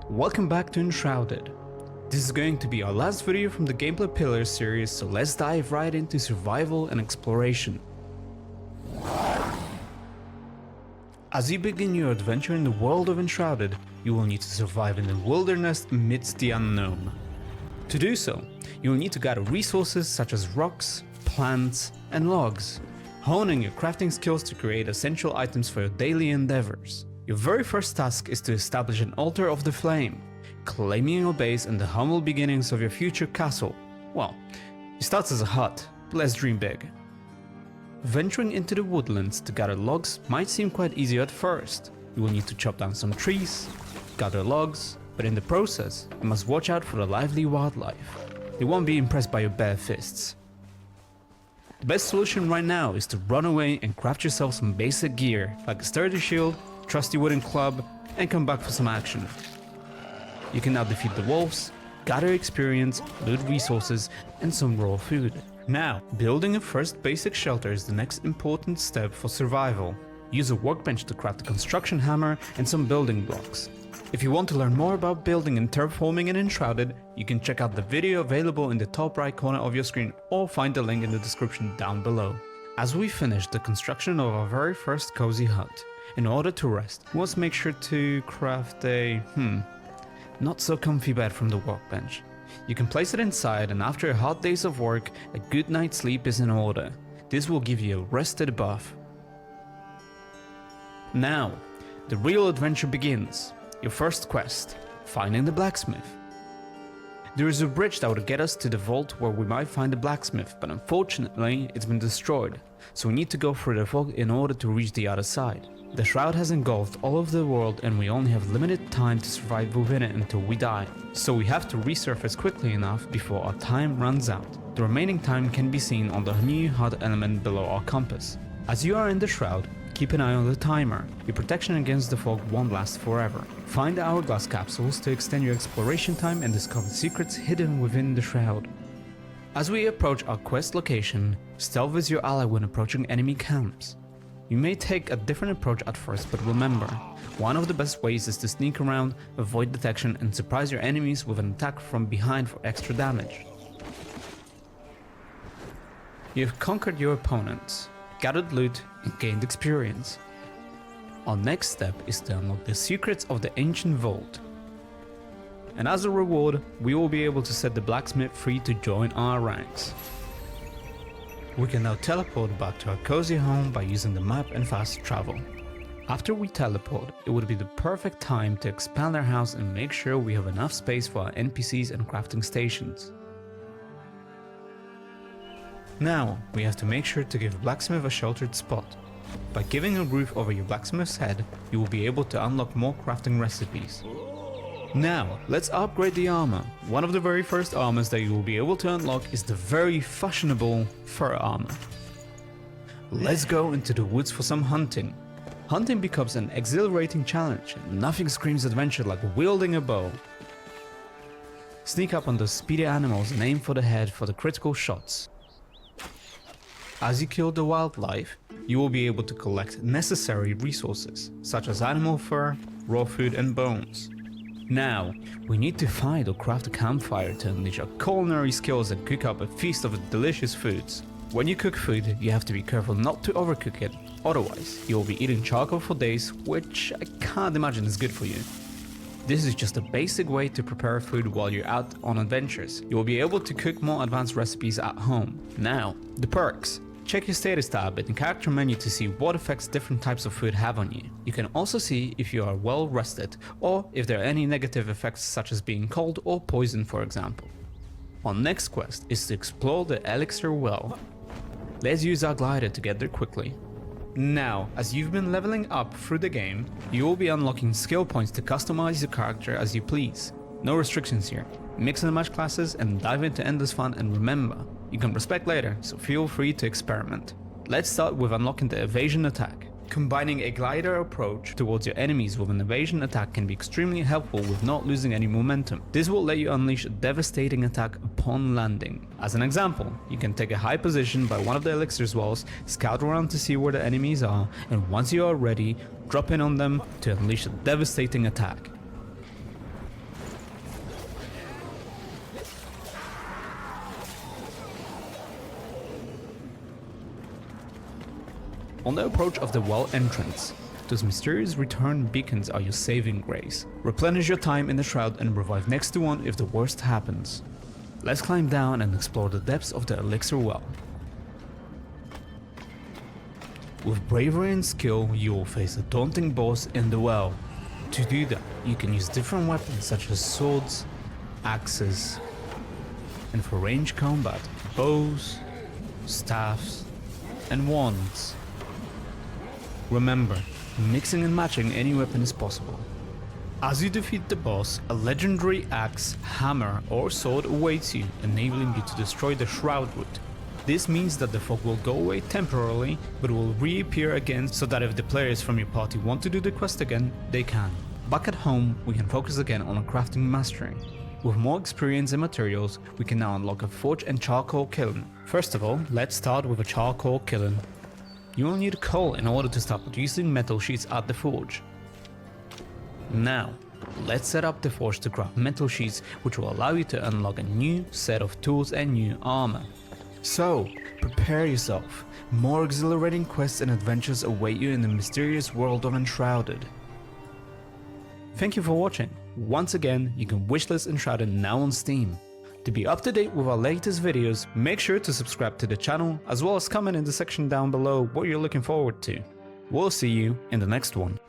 Welcome back to Enshrouded. This is going to be our last video from the Gameplay Pillars series, so let's dive right into survival and exploration. As you begin your adventure in the world of Enshrouded, you will need to survive in the wilderness amidst the unknown. To do so, you will need to gather resources such as rocks, plants, and logs, honing your crafting skills to create essential items for your daily endeavors. Your very first task is to establish an altar of the flame, claiming your base and the humble beginnings of your future castle. Well, it starts as a hut, but let's dream big. Venturing into the woodlands to gather logs might seem quite easy at first. You will need to chop down some trees, gather logs, but in the process, you must watch out for the lively wildlife. They won't be impressed by your bare fists. The best solution right now is to run away and craft yourself some basic gear, like a sturdy shield, trusty wooden club, and come back for some action. You can now defeat the wolves, gather experience, loot resources, and some raw food. Now, building a first basic shelter is the next important step for survival. Use a workbench to craft a construction hammer and some building blocks. If you want to learn more about building and terraforming in Enshrouded, you can check out the video available in the top right corner of your screen or find the link in the description down below. As we finish the construction of our very first cozy hut, in order to rest, we must make sure to craft a not so comfy bed from the workbench. You can place it inside, and after a hot days of work, a good night's sleep is in order. This will give you a rested buff. Now, the real adventure begins. Your first quest, finding the blacksmith. There is a bridge that would get us to the vault where we might find the blacksmith, but unfortunately it's been destroyed, so we need to go through the vault in order to reach the other side. The shroud has engulfed all of the world and we only have limited time to survive within it until we die, so we have to resurface quickly enough before our time runs out. The remaining time can be seen on the new HUD element below our compass. As you are in the shroud, keep an eye on the timer. Your protection against the fog won't last forever. Find the hourglass capsules to extend your exploration time and discover secrets hidden within the shroud. As we approach our quest location, stealth is your ally when approaching enemy camps. You may take a different approach at first, but remember, one of the best ways is to sneak around, avoid detection, and surprise your enemies with an attack from behind for extra damage. You have conquered your opponents, gathered loot, and gained experience. Our next step is to unlock the secrets of the ancient vault. And as a reward, we will be able to set the blacksmith free to join our ranks. We can now teleport back to our cozy home by using the map and fast travel. After we teleport, it would be the perfect time to expand our house and make sure we have enough space for our NPCs and crafting stations. Now, we have to make sure to give Blacksmith a sheltered spot. By giving a roof over your blacksmith's head, you will be able to unlock more crafting recipes. Now, let's upgrade the armor. One of the very first armors that you will be able to unlock is the very fashionable fur armor. Let's go into the woods for some hunting. Hunting becomes an exhilarating challenge, and nothing screams adventure like wielding a bow. Sneak up on those speedy animals and aim for the head for the critical shots. As you kill the wildlife, you will be able to collect necessary resources, such as animal fur, raw food, and bones. Now, we need to find or craft a campfire to unleash our culinary skills and cook up a feast of delicious foods. When you cook food, you have to be careful not to overcook it, otherwise you will be eating charcoal for days, which I can't imagine is good for you. This is just a basic way to prepare food while you're out on adventures. You will be able to cook more advanced recipes at home. Now, the perks. Check your status tab in the character menu to see what effects different types of food have on you. You can also see if you are well rested, or if there are any negative effects such as being cold or poisoned, for example. Our next quest is to explore the Elixir Well. Let's use our glider to get there quickly. Now, as you've been leveling up through the game, you will be unlocking skill points to customize your character as you please. No restrictions here. Mix and match classes and dive into endless fun, and remember, you can respec later, so feel free to experiment. Let's start with unlocking the evasion attack. Combining a glider approach towards your enemies with an evasion attack can be extremely helpful with not losing any momentum. This will let you unleash a devastating attack upon landing. As an example, you can take a high position by one of the elixir's walls, scout around to see where the enemies are, and once you are ready, drop in on them to unleash a devastating attack. On the approach of the well entrance, those mysterious return beacons are your saving grace. Replenish your time in the shroud and revive next to one if the worst happens. Let's climb down and explore the depths of the elixir well. With bravery and skill, you will face a daunting boss in the well. To do that, you can use different weapons such as swords, axes, and for range combat, bows, staffs, and wands. Remember, mixing and matching any weapon is possible. As you defeat the boss, a legendary axe, hammer, or sword awaits you, enabling you to destroy the shroud root. This means that the fog will go away temporarily, but will reappear again so that if the players from your party want to do the quest again, they can. Back at home, we can focus again on our crafting mastery. With more experience and materials, we can now unlock a forge and charcoal kiln. First of all, let's start with a charcoal kiln. You will need coal in order to start producing metal sheets at the forge. Now, let's set up the forge to craft metal sheets, which will allow you to unlock a new set of tools and new armor. So, prepare yourself. More exhilarating quests and adventures await you in the mysterious world of Enshrouded. Thank you for watching. Once again, you can wishlist Enshrouded now on Steam. To be up to date with our latest videos, make sure to subscribe to the channel, as well as comment in the section down below what you're looking forward to. We'll see you in the next one.